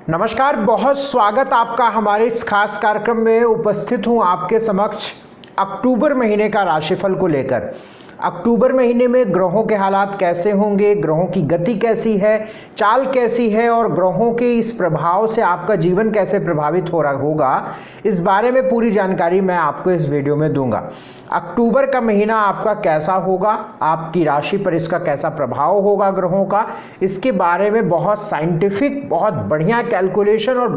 नमस्कार, बहुत स्वागत आपका हमारे इस खास कार्यक्रम में। उपस्थित हूं आपके समक्ष अक्टूबर महीने का राशिफल को लेकर। अक्टूबर महीने में ग्रहों के हालात कैसे होंगे, ग्रहों की गति कैसी है, चाल कैसी है और ग्रहों के इस प्रभाव से आपका जीवन कैसे प्रभावित हो रहा होगा, इस बारे में पूरी जानकारी मैं आपको इस वीडियो में दूंगा। अक्टूबर का महीना आपका कैसा होगा, आपकी राशि पर इसका कैसा प्रभाव होगा ग्रहों का, इसके बारे में बहुत साइंटिफिक, बहुत बढ़िया कैलकुलेशन और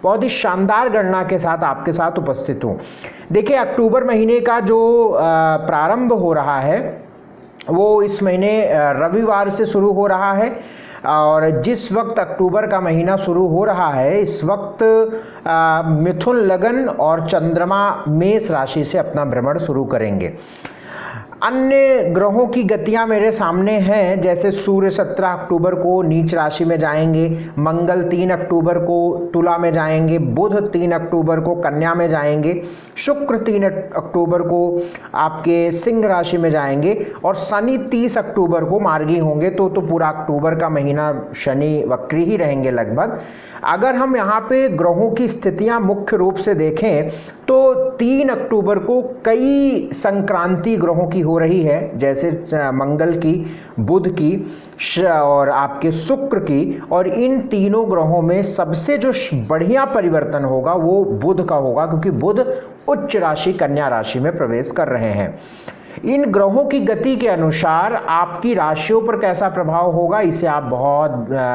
बहुत ही शानदार गणना के साथ आपके साथ उपस्थित हूँ। देखिए, अक्टूबर महीने का जो प्रारंभ हो रहा है वो इस महीने रविवार से शुरू हो रहा है और जिस वक्त अक्टूबर का महीना शुरू हो रहा है इस वक्त मिथुन लगन और चंद्रमा मेष राशि से अपना भ्रमण शुरू करेंगे। अन्य ग्रहों की गतियां मेरे सामने हैं, जैसे सूर्य 17 अक्टूबर को नीच राशि में जाएंगे, मंगल 3 अक्टूबर को तुला में जाएंगे, बुध 3 अक्टूबर को कन्या में जाएंगे, शुक्र 3 अक्टूबर को आपके सिंह राशि में जाएंगे और शनि 30 अक्टूबर को मार्गी होंगे। तो पूरा अक्टूबर का महीना शनि वक्री ही रहेंगे लगभग। अगर हम यहाँ पे ग्रहों की स्थितियाँ मुख्य रूप से देखें तो 3 अक्टूबर को कई संक्रांति ग्रहों की हो रही है, जैसे मंगल की, बुध की और आपके शुक्र की। और इन तीनों ग्रहों में सबसे जो बढ़िया परिवर्तन होगा वो बुध का होगा, क्योंकि बुध उच्च राशि कन्या राशि में प्रवेश कर रहे हैं। इन ग्रहों की गति के अनुसार आपकी राशियों पर कैसा प्रभाव होगा, इसे आप बहुत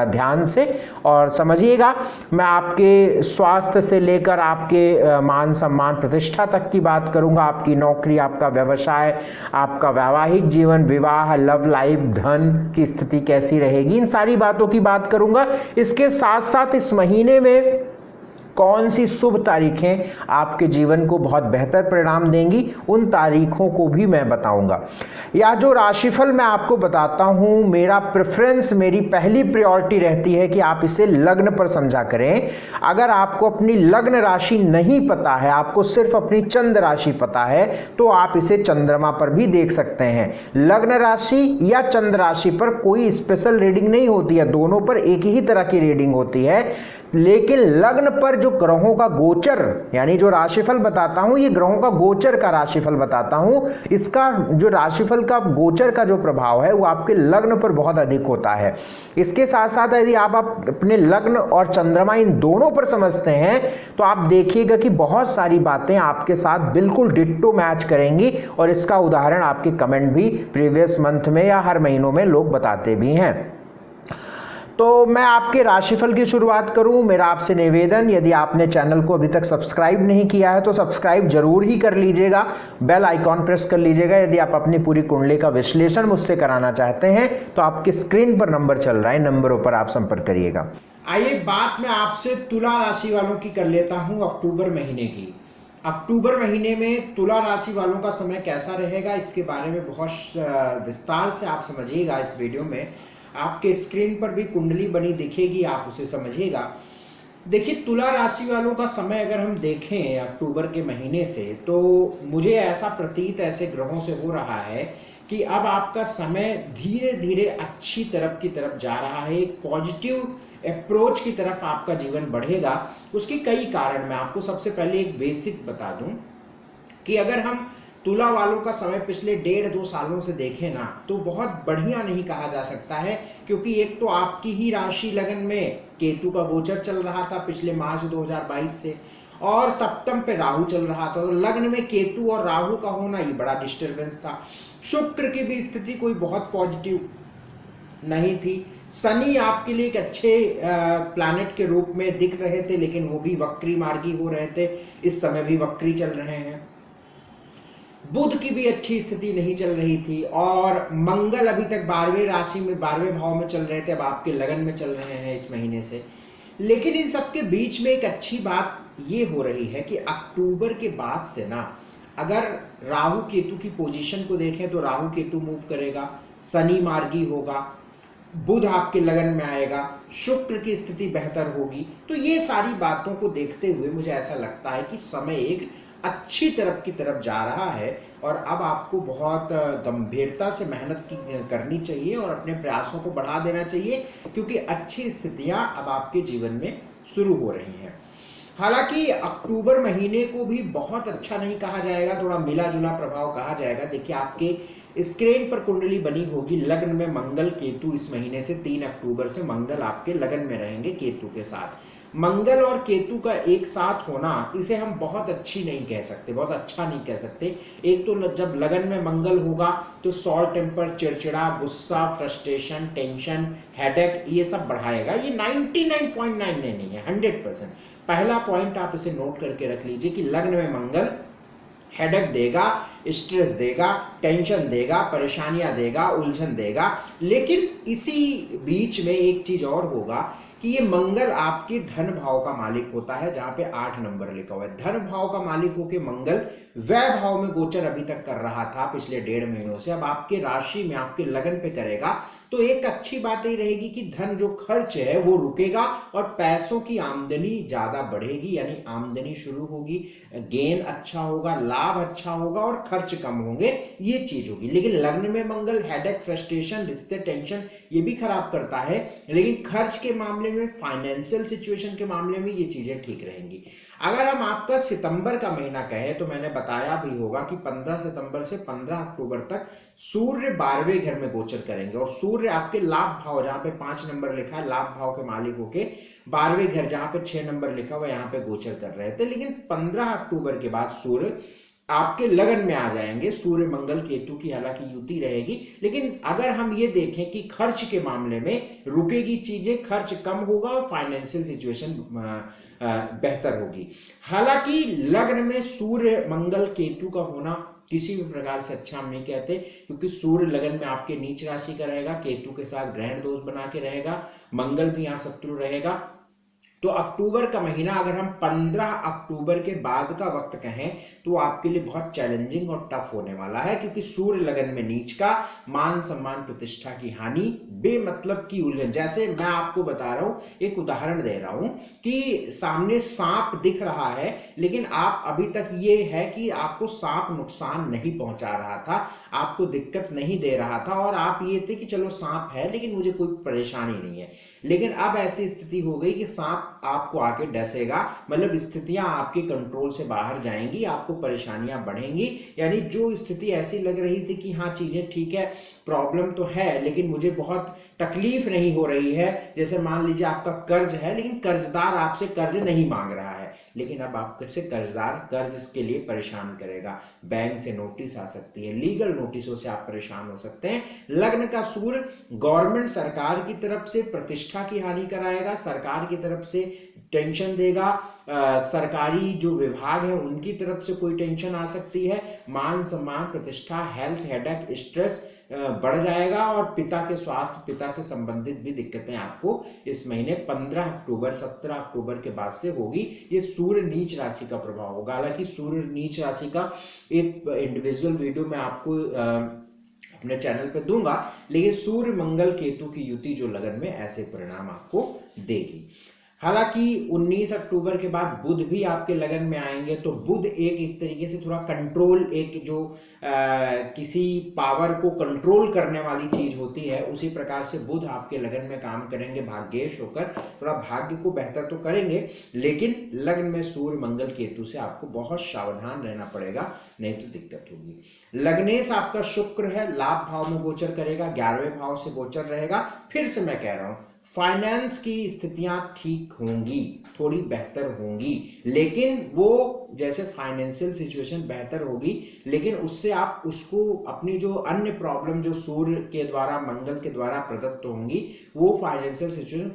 ध्यान से और समझिएगा। मैं आपके स्वास्थ्य से लेकर आपके मान सम्मान प्रतिष्ठा तक की बात करूंगा, आपकी नौकरी, आपका व्यवसाय, आपका वैवाहिक जीवन, विवाह, लव लाइफ, धन की स्थिति कैसी रहेगी, इन सारी बातों की बात करूंगा। इसके साथ साथ इस महीने में कौन सी शुभ तारीखें आपके जीवन को बहुत बेहतर परिणाम देंगी, उन तारीखों को भी मैं बताऊंगा। या जो राशिफल मैं आपको बताता हूं, मेरा प्रेफरेंस, मेरी पहली प्रायोरिटी रहती है कि आप इसे लग्न पर समझा करें। अगर आपको अपनी लग्न राशि नहीं पता है, आपको सिर्फ अपनी चंद्र राशि पता है, तो आप इसे चंद्रमा पर भी देख सकते हैं। लग्न राशि या चंद्र राशि पर कोई स्पेशल रीडिंग नहीं होती है, दोनों पर एक ही तरह की रीडिंग होती है। लेकिन लग्न पर जो ग्रहों का गोचर, यानी जो राशिफल बताता हूं, ये ग्रहों का गोचर का राशिफल बताता हूं। इसका जो राशिफल का गोचर का जो प्रभाव है वो आपके लग्न पर बहुत अधिक होता है। इसके साथ साथ यदि आप अपने लग्न और चंद्रमा इन दोनों पर समझते हैं तो आप देखिएगा कि बहुत सारी बातें आपके साथ बिल्कुल डिट्टो मैच करेंगी। और इसका उदाहरण आपके कमेंट भी प्रीवियस मंथ में या हर महीनों में लोग बताते भी हैं। तो मैं आपके राशिफल की शुरुआत करूं, मेरा आपसे निवेदन, यदि आपने चैनल को अभी तक सब्सक्राइब नहीं किया है तो सब्सक्राइब जरूर ही कर लीजिएगा, बेल आइकॉन प्रेस कर लीजिएगा। यदि आप अपनी पूरी कुंडली का विश्लेषण मुझसे कराना चाहते हैं तो आपकी स्क्रीन पर नंबर चल रहा है, नंबरों पर आप संपर्क करिएगा। आइए बात मैं आपसे तुला राशि वालों की कर लेता हूं अक्टूबर महीने की। अक्टूबर महीने में तुला राशि वालों का समय कैसा रहेगा, इसके बारे में बहुत विस्तार से आप समझिएगा। इस वीडियो में आपके स्क्रीन पर भी कुंडली बनी दिखेगी, आप उसे समझिएगा। देखिए, तुला राशि वालों का समय अगर हम देखें अक्टूबर के महीने से, तो मुझे ऐसा प्रतीत ऐसे ग्रहों से हो रहा है कि अब आपका समय धीरे धीरे अच्छी तरफ की तरफ जा रहा है, एक पॉजिटिव अप्रोच की तरफ आपका जीवन बढ़ेगा। उसके कई कारण मैं आपको सबसे पहले एक बेसिक बता दूं कि अगर हम तुला वालों का समय पिछले 1.5-2 सालों से देखें ना, तो बहुत बढ़िया नहीं कहा जा सकता है, क्योंकि एक तो आपकी ही राशि लगन में केतु का गोचर चल रहा था पिछले मार्च 2022 से, और सप्तम पे राहु चल रहा था। तो लग्न में केतु और राहु का होना ये बड़ा डिस्टर्बेंस था। शुक्र की भी स्थिति कोई बहुत पॉजिटिव नहीं थी। शनि आपके लिए एक अच्छे प्लैनेट के रूप में दिख रहे थे, लेकिन वो भी वक्री मार्गी हो रहे थे, इस समय भी वक्री चल रहे हैं। बुध की भी अच्छी स्थिति नहीं चल रही थी और मंगल अभी तक 12वें राशि में 12वें भाव में चल रहे थे, अब आपके लगन में चल रहे हैं इस महीने से। लेकिन इन सबके बीच में एक अच्छी बात ये हो रही है कि अक्टूबर के बाद से ना, अगर राहु केतु की पोजीशन को देखें तो राहु केतु मूव करेगा, शनि मार्गी होगा, बुध आपके लगन में आएगा, शुक्र की स्थिति बेहतर होगी। तो ये सारी बातों को देखते हुए मुझे ऐसा लगता है कि समय एक अच्छी तरफ की तरफ जा रहा है और अब आपको बहुत गंभीरता से मेहनत करनी चाहिए और अपने प्रयासों को बढ़ा देना चाहिए, क्योंकि अच्छी स्थितियां अब आपके जीवन में शुरू हो रही हैं। हालांकि अक्टूबर महीने को भी बहुत अच्छा नहीं कहा जाएगा, थोड़ा मिला जुला प्रभाव कहा जाएगा। देखिए, आपके स्क्रीन पर कुंडली बनी होगी, लग्न में मंगल केतु इस महीने से 3 अक्टूबर से मंगल आपके लगन में रहेंगे केतु के साथ। मंगल और केतु का एक साथ होना, इसे हम बहुत अच्छी नहीं कह सकते, बहुत अच्छा नहीं कह सकते। एक तो जब लगन में मंगल होगा तो सॉल्ट टेम्पर, चिड़चिड़ा, गुस्सा, फ्रस्ट्रेशन, टेंशन, हेडेक, ये सब बढ़ाएगा। ये 99.9 नहीं है, 100%। पहला पॉइंट आप इसे नोट करके रख लीजिए कि लग्न में मंगल हेडेक देगा, स्ट्रेस देगा, टेंशन देगा, परेशानियां देगा, उलझन देगा। लेकिन इसी बीच में एक चीज और होगा कि ये मंगल आपके धन भाव का मालिक होता है, जहां पे 8 नंबर लिखा हुआ है। धन भाव का मालिक होके मंगल व्यय भाव में गोचर अभी तक कर रहा था पिछले 1.5 महीनों से, अब आपके राशि में आपके लगन पे करेगा। तो एक अच्छी बात ये रहेगी कि धन जो खर्च है वो रुकेगा और पैसों की आमदनी ज्यादा बढ़ेगी, यानी आमदनी शुरू होगी, गेन अच्छा होगा, लाभ अच्छा होगा और खर्च कम होंगे, ये चीज होगी। लेकिन लग्न में मंगल हेडेक, फ्रस्ट्रेशन, रिश्ते, टेंशन, ये भी खराब करता है। लेकिन खर्च के मामले में, फाइनेंशियल सिचुएशन के मामले में ये चीजें ठीक रहेंगी। अगर हम आपका सितंबर का महीना कहें तो मैंने बताया भी होगा कि 15 सितंबर से 15 अक्टूबर तक सूर्य 12वें घर में गोचर करेंगे, और सूर्य आपके लाभ भाव, जहां पे 5 नंबर लिखा है, लाभ भाव के मालिक होके 12वें घर, जहां पे 6 नंबर लिखा हुआ, यहाँ पे गोचर कर रहे थे। लेकिन 15 अक्टूबर के बाद सूर्य आपके लगन में आ जाएंगे। सूर्य मंगल केतु की हालांकि युति रहेगी, लेकिन अगर हम ये देखें कि खर्च के मामले में रुकेगी चीजें, खर्च कम होगा और फाइनेंशियल सिचुएशन बेहतर होगी। हालांकि लग्न में सूर्य मंगल केतु का होना किसी भी प्रकार से अच्छा हम नहीं कहते, क्योंकि सूर्य लगन में आपके नीच राशि का रहेगा, केतु के साथ ग्रहण दोष बना के रहेगा, मंगल भी यहाँ शत्रु रहेगा। तो अक्टूबर का महीना, अगर हम 15 अक्टूबर के बाद का वक्त कहें तो आपके लिए बहुत चैलेंजिंग और टफ होने वाला है, क्योंकि सूर्य लगन में नीच का, मान सम्मान प्रतिष्ठा की हानि, बेमतलब की उलझन। जैसे मैं आपको बता रहा हूं, एक उदाहरण दे रहा हूं कि सामने सांप दिख रहा है, लेकिन आप अभी तक ये है कि आपको सांप नुकसान नहीं पहुंचा रहा था, आपको दिक्कत नहीं दे रहा था, और आप ये थे कि चलो सांप है लेकिन मुझे कोई परेशानी नहीं है। लेकिन अब ऐसी स्थिति हो गई कि सांप आपको आके डसेगा, मतलब स्थितियां आपके कंट्रोल से बाहर जाएंगी, आपको परेशानियां बढ़ेंगी। यानी जो स्थिति ऐसी लग रही थी कि हाँ चीजें ठीक है, प्रॉब्लम तो है लेकिन मुझे बहुत तकलीफ नहीं हो रही है, जैसे मान लीजिए आपका कर्ज है लेकिन कर्जदार आपसे कर्ज नहीं मांग रहा है, लेकिन अब आपसे कर्जदार कर्ज के लिए परेशान करेगा, बैंक से नोटिस आ सकती है, लीगल नोटिसों से आप परेशान हो सकते हैं। लग्न का सूर्य गवर्नमेंट, सरकार की तरफ से प्रतिष्ठा की हानि कराएगा, सरकार की तरफ से टेंशन देगा, सरकारी जो विभाग है उनकी तरफ से कोई टेंशन आ सकती है, मान सम्मान प्रतिष्ठा, हेल्थ, हेडेक, स्ट्रेस बढ़ जाएगा, और पिता के स्वास्थ्य, पिता से संबंधित भी दिक्कतें आपको इस महीने 15 अक्टूबर 17 अक्टूबर के बाद से होगी। ये सूर्य नीच राशि का प्रभाव होगा। हालांकि सूर्य नीच राशि का एक इंडिविजुअल वीडियो मैं आपको अपने चैनल पे दूंगा, लेकिन सूर्य मंगल केतु की युति जो लगन में ऐसे परिणाम आपको देगी। हालांकि 19 अक्टूबर के बाद बुध भी आपके लगन में आएंगे, तो बुध एक तरीके से थोड़ा कंट्रोल, एक जो किसी पावर को कंट्रोल करने वाली चीज होती है, उसी प्रकार से बुध आपके लगन में काम करेंगे, भाग्येश होकर थोड़ा भाग्य को बेहतर तो करेंगे, लेकिन लगन में सूर्य मंगल केतु से आपको बहुत सावधान रहना पड़ेगा, नहीं तो दिक्कत होगी। लग्नेश आपका शुक्र है, लाभ भाव में गोचर करेगा, 11वें भाव से गोचर रहेगा। फिर से मैं कह रहा हूं, फाइनेंस की स्थितियां ठीक होंगी, थोड़ी बेहतर होंगी, लेकिन वो जैसे फाइनेंशियल सिचुएशन बेहतर होगी, लेकिन उससे आप उसको अपनी जो अन्य प्रॉब्लम जो सूर्य के द्वारा, मंगल के द्वारा प्रदत्त होंगी, वो फाइनेंशियल सिचुएशन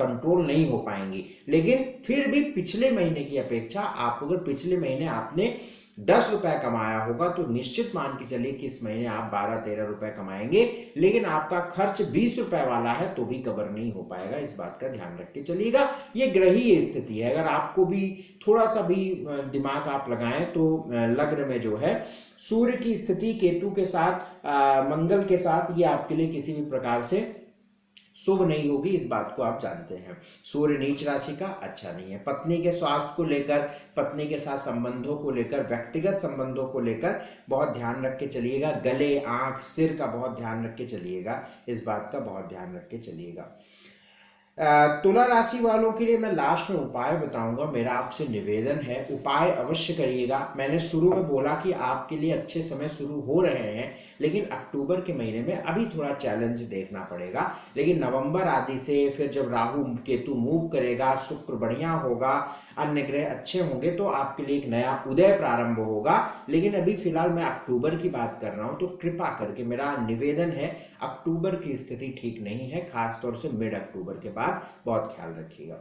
कंट्रोल नहीं हो पाएंगी। लेकिन फिर भी पिछले महीने की अपेक्षा, आप अगर पिछले महीने आपने 10 रुपए कमाया होगा तो निश्चित मान के चलिए कि इस महीने आप 12-13 रुपए कमाएंगे, लेकिन आपका खर्च 20 रुपए वाला है तो भी कवर नहीं हो पाएगा, इस बात का ध्यान रख के चलिएगा। ये ग्रहीय स्थिति है, अगर आपको भी थोड़ा सा भी दिमाग आप लगाएं तो लग्न में जो है सूर्य की स्थिति केतु के साथ, मंगल के साथ, ये आपके लिए किसी भी प्रकार से शुभ नहीं होगी, इस बात को आप जानते हैं। सूर्य नीच राशि का अच्छा नहीं है। पत्नी के स्वास्थ्य को लेकर, पत्नी के साथ संबंधों को लेकर, व्यक्तिगत संबंधों को लेकर बहुत ध्यान रख के चलिएगा। गले, आंख, सिर का बहुत ध्यान रख के चलिएगा, इस बात का बहुत ध्यान रख के चलिएगा। तुला राशि वालों के लिए मैं लास्ट में उपाय बताऊंगा। मेरा आपसे निवेदन है, उपाय अवश्य करिएगा। मैंने शुरू में बोला कि आपके लिए अच्छे समय शुरू हो रहे हैं, लेकिन अक्टूबर के महीने में अभी थोड़ा चैलेंज देखना पड़ेगा। लेकिन नवंबर आदि से, फिर जब राहु केतु मूव करेगा, शुक्र बढ़िया होगा, अन्य ग्रह अच्छे होंगे, तो आपके लिए एक नया उदय प्रारंभ होगा। लेकिन अभी फिलहाल मैं अक्टूबर की बात कर रहा हूं, तो कृपा करके मेरा निवेदन है, अक्टूबर की स्थिति ठीक नहीं है, खासतौर से मिड अक्टूबर के बाद बहुत ख्याल रखिएगा।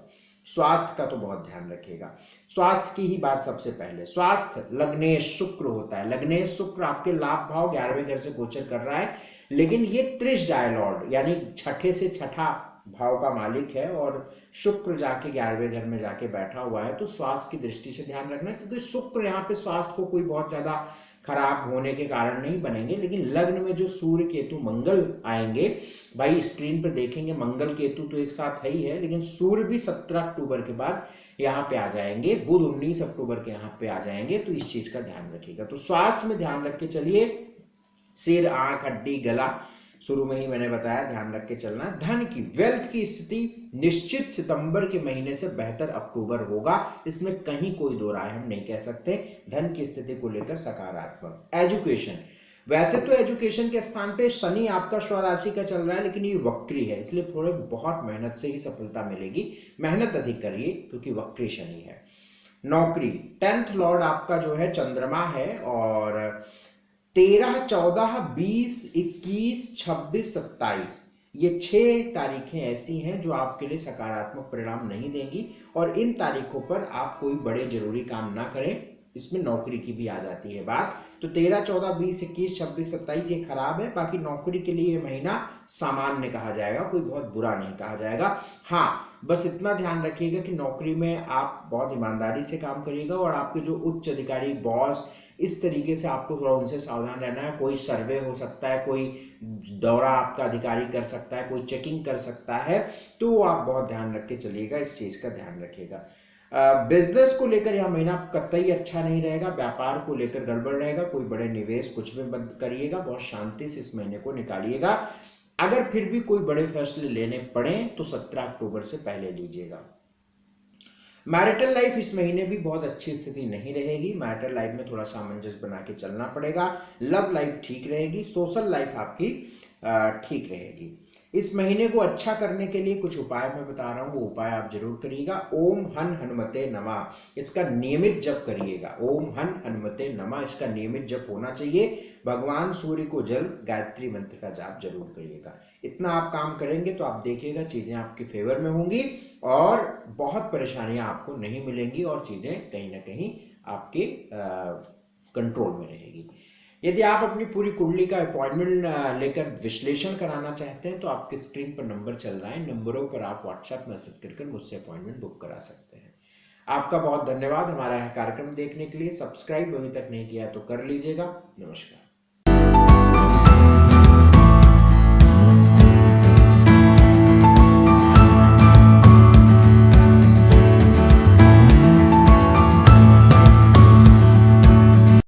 स्वास्थ्य का तो बहुत ध्यान रखिएगा। स्वास्थ्य की ही बात सबसे पहले, स्वास्थ्य लग्नेश शुक्र होता है। लग्नेश शुक्र आपके लाभ भाव 11वें घर से गोचर कर रहा है, लेकिन ये त्रिश डायलॉर्ड यानी छठे से छठा भाव का मालिक है, और शुक्र जाके 11वें घर में जाके बैठा हुआ है। तो स्वास्थ्य की दृष्टि से ध्यान रखना, क्योंकि शुक्र यहाँ पे स्वास्थ्य को कोई बहुत ज्यादा खराब होने के कारण नहीं बनेंगे। लेकिन लग्न में जो सूर्य केतु मंगल आएंगे, भाई स्क्रीन पर देखेंगे मंगल केतु तो एक साथ है ही है, लेकिन सूर्य भी 17 अक्टूबर के बाद यहाँ पे आ जाएंगे, बुध 19 अक्टूबर के यहाँ पे आ जाएंगे। तो इस चीज का ध्यान रखिएगा। तो स्वास्थ्य में ध्यान रख के चलिए। सिर, आंख, हड्डी, गला, शुरू में ही मैंने बताया, ध्यान रख के चलना। धन की, वेल्थ की स्थिति निश्चित सितंबर के महीने से बेहतर अक्टूबर होगा, इसमें कहीं कोई दो राय हम नहीं कह सकते। धन की स्थिति को लेकर सकारात्मक। एजुकेशन, वैसे तो एजुकेशन के स्थान पे शनि आपका स्वराशि का चल रहा है, लेकिन ये वक्री है, इसलिए थोड़े बहुत मेहनत से ही सफलता मिलेगी। मेहनत अधिक करिए, क्योंकि वक्री शनि है। नौकरी, 10th लॉर्ड आपका जो है चंद्रमा है, और 13, 14, 20, 21, 26, 27 ये 6 तारीखें ऐसी हैं जो आपके लिए सकारात्मक परिणाम नहीं देंगी, और इन तारीखों पर आप कोई बड़े जरूरी काम ना करें। इसमें नौकरी की भी आ जाती है बात। तो 13, 14, 20, 21, 26, 27 ये खराब है। बाकी नौकरी के लिए ये महीना सामान्य कहा जाएगा, कोई बहुत बुरा नहीं कहा जाएगा। हाँ, बस इतना ध्यान रखिएगा कि नौकरी में आप बहुत ईमानदारी से काम करिएगा, और आपके जो उच्च अधिकारी, बॉस, इस तरीके से आपको थोड़ा उनसे सावधान रहना है। कोई सर्वे हो सकता है, कोई दौरा आपका अधिकारी कर सकता है, कोई चेकिंग कर सकता है, तो आप बहुत ध्यान रख के चलिएगा, इस चीज का ध्यान रखिएगा। बिजनेस को लेकर यह महीना कतई अच्छा नहीं रहेगा। व्यापार को लेकर गड़बड़ रहेगा। कोई बड़े निवेश कुछ भी बंद करिएगा, बहुत शांति से इस महीने को निकालिएगा। अगर फिर भी कोई बड़े फैसले लेने पड़े तो 17 अक्टूबर से पहले लीजिएगा। मैरिटल लाइफ इस महीने भी बहुत अच्छी स्थिति नहीं रहेगी। मैरिटल लाइफ में थोड़ा सामंजस्य बना के चलना पड़ेगा। लव लाइफ ठीक रहेगी। सोशल लाइफ आपकी ठीक रहेगी। इस महीने को अच्छा करने के लिए कुछ उपाय मैं बता रहा हूँ, वो उपाय आप जरूर करिएगा। ओम हन हनुमते नमः, इसका नियमित जप करिएगा। ओम हन हनुमते नमः, इसका नियमित जप होना चाहिए। भगवान सूर्य को जल, गायत्री मंत्र का जाप जरूर करिएगा। इतना आप काम करेंगे तो आप देखिएगा चीजें आपके फेवर में होंगी, और बहुत परेशानियां आपको नहीं मिलेंगी, और चीजें कहीं ना कहीं आपके कंट्रोल में रहेगी। यदि आप अपनी पूरी कुंडली का अपॉइंटमेंट लेकर विश्लेषण कराना चाहते हैं, तो आपके स्क्रीन पर नंबर चल रहा है, नंबरों पर आप व्हाट्सएप मैसेज कर मुझसे अपॉइंटमेंट बुक करा सकते हैं। आपका बहुत धन्यवाद हमारा कार्यक्रम देखने के लिए। सब्सक्राइब अभी तक नहीं किया तो कर लीजिएगा। नमस्कार।